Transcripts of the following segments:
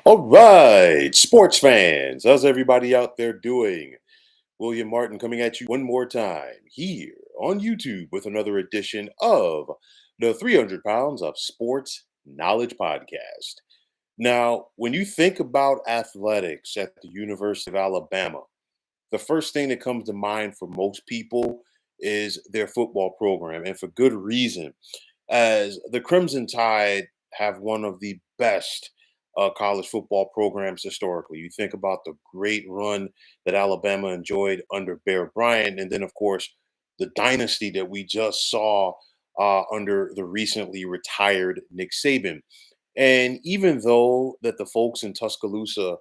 All right, sports fans, how's everybody out there doing? William Martin coming at you one more time here on YouTube with another edition of the 300 Pounds of Sports Knowledge Podcast. Now, when you think about athletics at the University of Alabama, the first thing that comes to mind for most people is their football program, and for good reason, as the Crimson Tide have one of the best college football programs historically. You think about the great run that Alabama enjoyed under Bear Bryant, and then, of course, the dynasty that we just saw under the recently retired Nick Saban. And even though that the folks in Tuscaloosa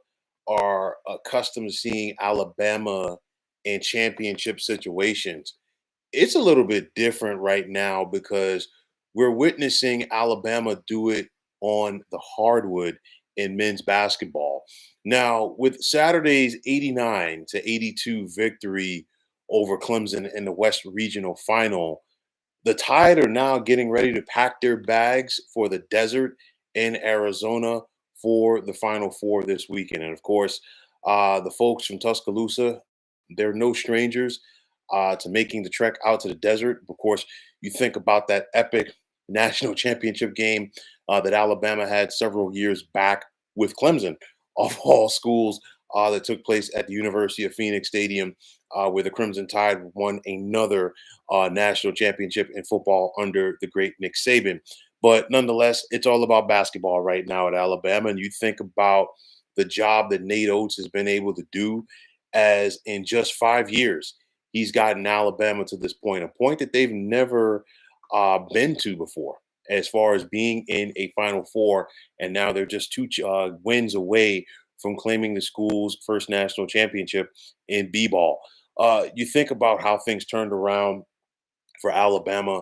are accustomed to seeing Alabama in championship situations, it's a little bit different right now because we're witnessing Alabama do it on the hardwood in men's basketball. Now, with Saturday's 89-82 victory over Clemson in the West Regional Final, the Tide are now getting ready to pack their bags for the desert in Arizona for the Final Four this weekend. And of course, the folks from Tuscaloosa, they're no strangers to making the trek out to the desert. Of course, you think about that epic national championship game that Alabama had several years back with Clemson, of all schools, that took place at the University of Phoenix Stadium, where the Crimson Tide won another national championship in football under the great Nick Saban. But nonetheless, it's all about basketball right now at Alabama. And you think about the job that Nate Oates has been able to do, as in just 5 years, he's gotten Alabama to this point, a point that they've never been to before, as far as being in a Final Four. And now they're just two wins away from claiming the school's first national championship in b-ball. You think about how things turned around for Alabama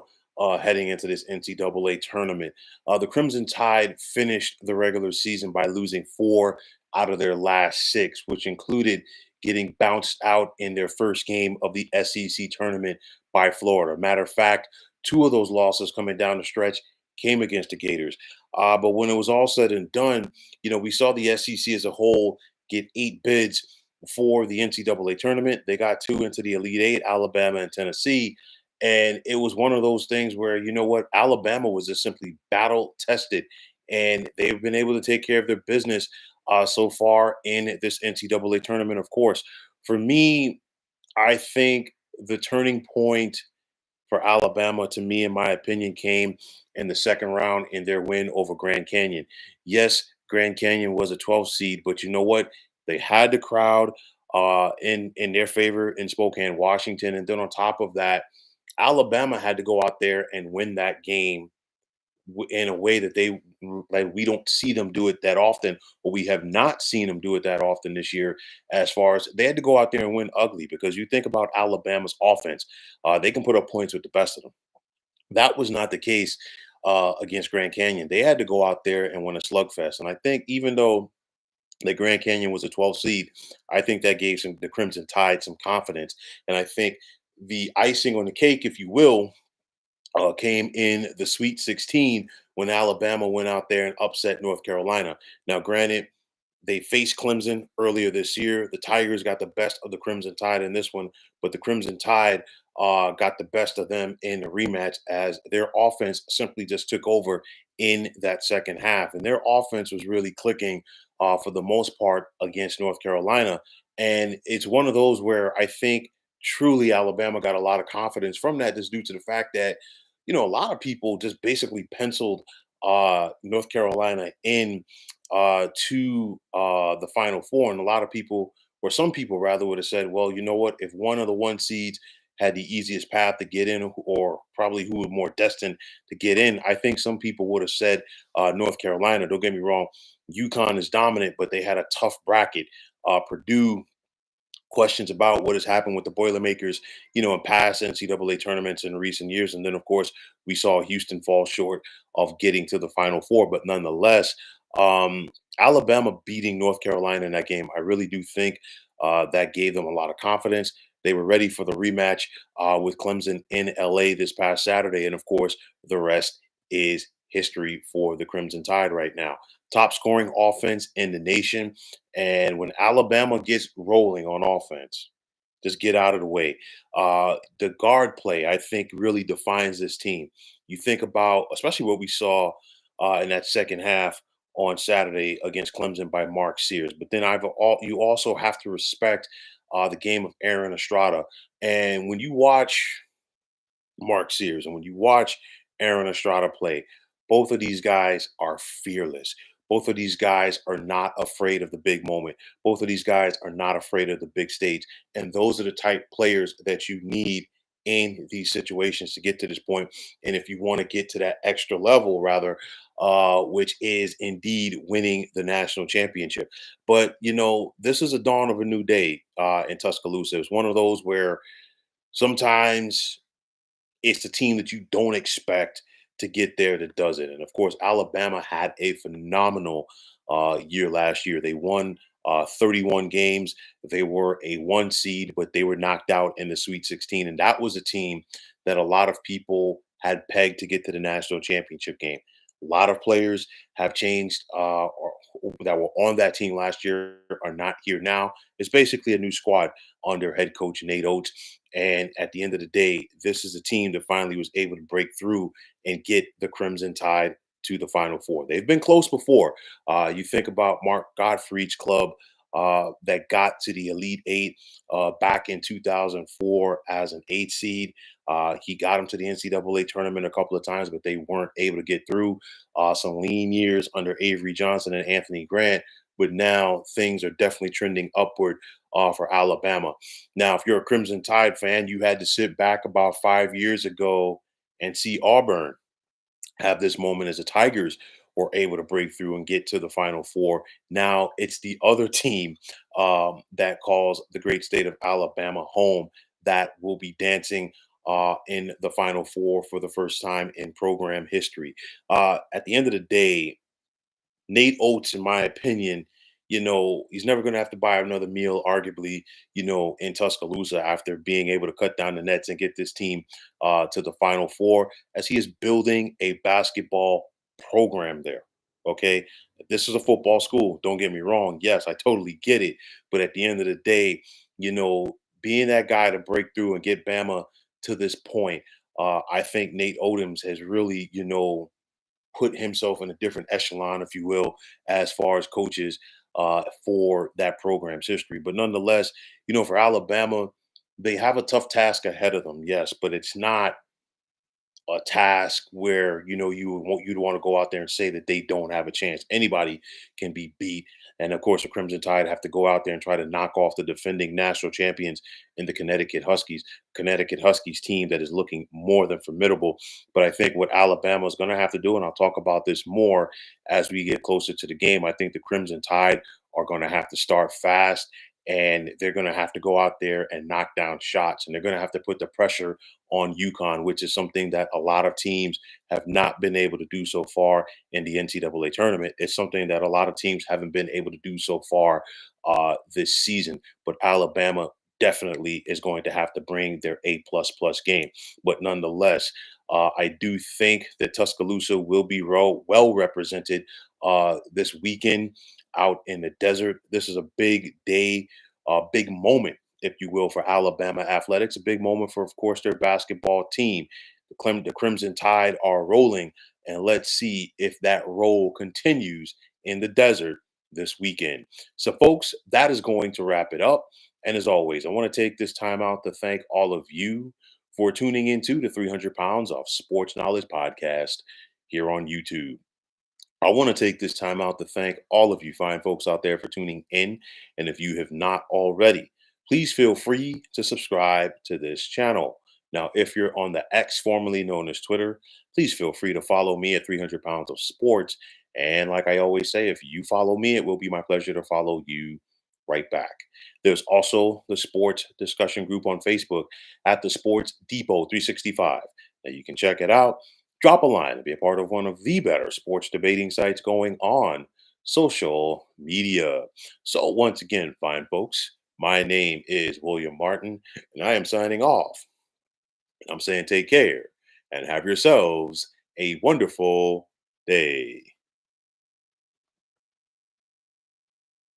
heading into this NCAA tournament. The Crimson Tide finished the regular season by losing four out of their last six, which included getting bounced out in their first game of the SEC tournament by Florida. Matter of fact, two of those losses coming down the stretch came against the Gators. But when it was all said and done, we saw the SEC as a whole get eight bids for the NCAA tournament. They got two into the Elite Eight, Alabama and Tennessee. And it was one of those things where, you know what, Alabama was just simply battle tested, and they've been able to take care of their business so far in this NCAA tournament. Of course, for me, I think the turning point for Alabama, to me, in my opinion, came in the second round in their win over Grand Canyon. Yes, Grand Canyon was a 12 seed, but you know what? They had the crowd in their favor in Spokane, Washington, and then on top of that, Alabama had to go out there and win that game in a way that we don't see them do it that often, or we have not seen them do it that often this year. As far as they had to go out there and win ugly, because you think about Alabama's offense, they can put up points with the best of them. That was not the case against Grand Canyon. They had to go out there and win a slugfest, and I think even though the Grand Canyon was a 12 seed, I think that gave the Crimson Tide some confidence, and I think the icing on the cake, if you will, came in the Sweet 16 when Alabama went out there and upset North Carolina. Now, granted, they faced Clemson earlier this year. The Tigers got the best of the Crimson Tide in this one, but the Crimson Tide got the best of them in the rematch, as their offense simply just took over in that second half. And their offense was really clicking for the most part against North Carolina. And it's one of those where I think truly Alabama got a lot of confidence from that, just due to the fact that, a lot of people just basically penciled North Carolina in to the Final Four. And a lot of people, or some people rather, would have said, well, you know what? If one of the one seeds had the easiest path to get in, or probably who was more destined to get in, I think some people would have said North Carolina. Don't get me wrong. UConn is dominant, but they had a tough bracket. Purdue, questions about what has happened with the Boilermakers, in past NCAA tournaments in recent years. And then, of course, we saw Houston fall short of getting to the Final Four. But nonetheless, Alabama beating North Carolina in that game, I really do think that gave them a lot of confidence. They were ready for the rematch with Clemson in LA this past Saturday. And of course, the rest is history for the Crimson Tide right now. top scoring offense in the nation. And when Alabama gets rolling on offense, just get out of the way. The guard play, I think, really defines this team. You think about, especially what we saw in that second half on Saturday against Clemson by Mark Sears. But then you also have to respect the game of Aaron Estrada. And when you watch Mark Sears. And when you watch Aaron Estrada play, both of these guys are fearless. Both of these guys are not afraid of the big moment. Both of these guys are not afraid of the big stage. And those are the type players that you need in these situations to get to this point. And if you want to get to that extra level, rather, which is indeed winning the national championship. But, this is a dawn of a new day in Tuscaloosa. It's one of those where sometimes it's the team that you don't expect to get there that does it. And of course, Alabama had a phenomenal year last year. They won 31 games. They were a one seed, but they were knocked out in the Sweet 16. And that was a team that a lot of people had pegged to get to the national championship game. A lot of players have changed or that were on that team last year are not here now. It's basically a new squad under head coach Nate Oates. And at the end of the day, this is a team that finally was able to break through and get the Crimson Tide to the Final Four. They've been close before. You think about Mark Gottfried's club that got to the Elite Eight back in 2004 as an eight seed. He got them to the NCAA tournament a couple of times, but they weren't able to get through. Some lean years under Avery Johnson and Anthony Grant, but now things are definitely trending upward for Alabama. Now, if you're a Crimson Tide fan, you had to sit back about 5 years ago and see Auburn have this moment as the Tigers were able to break through and get to the Final Four. Now it's the other team that calls the great state of Alabama home that will be dancing in the Final Four for the first time in program history. At the end of the day, Nate Oates, in my opinion, he's never going to have to buy another meal, arguably, in Tuscaloosa after being able to cut down the nets and get this team to the Final Four, as he is building a basketball program there. Okay. This is a football school. Don't get me wrong. Yes, I totally get it. But at the end of the day, being that guy to break through and get Bama to this point, I think Nate Odoms has really, put himself in a different echelon, if you will, as far as coaches for that program's history. But nonetheless, for Alabama, they have a tough task ahead of them, yes, but it's not a task where you'd want to go out there and say that they don't have a chance. Anybody can be beat, and of course, the Crimson Tide have to go out there and try to knock off the defending national champions in the Connecticut Huskies. Connecticut Huskies team that is looking more than formidable. But I think what Alabama is going to have to do, and I'll talk about this more as we get closer to the game. I think the Crimson Tide are going to have to start fast. And they're going to have to go out there and knock down shots, and they're going to have to put the pressure on UConn, which is something that a lot of teams have not been able to do so far in the NCAA tournament. It's something that a lot of teams haven't been able to do so far this season. But Alabama definitely is going to have to bring their A++ game. But nonetheless, I do think that Tuscaloosa will be well represented this weekend out in the desert. This is a big day, a big moment, if you will, for Alabama athletics. A big moment for, of course, their basketball team. The Crimson Tide are rolling, and let's see if that roll continues in the desert this weekend. So, folks, that is going to wrap it up. And as always, I want to take this time out to thank all of you for tuning into the 300 Pounds of Sports Knowledge podcast here on YouTube. I want to take this time out to thank all of you fine folks out there for tuning in. And if you have not already, please feel free to subscribe to this channel. Now, if you're on the X, formerly known as Twitter, please feel free to follow me at 300 Pounds of Sports. And like I always say, if you follow me, it will be my pleasure to follow you right back. There's also the sports discussion group on Facebook at the Sports Depot 365. Now, you can check it out. Drop a line and be a part of one of the better sports debating sites going on social media. So, once again, fine folks, my name is William Martin, and I am signing off. I'm saying take care and have yourselves a wonderful day.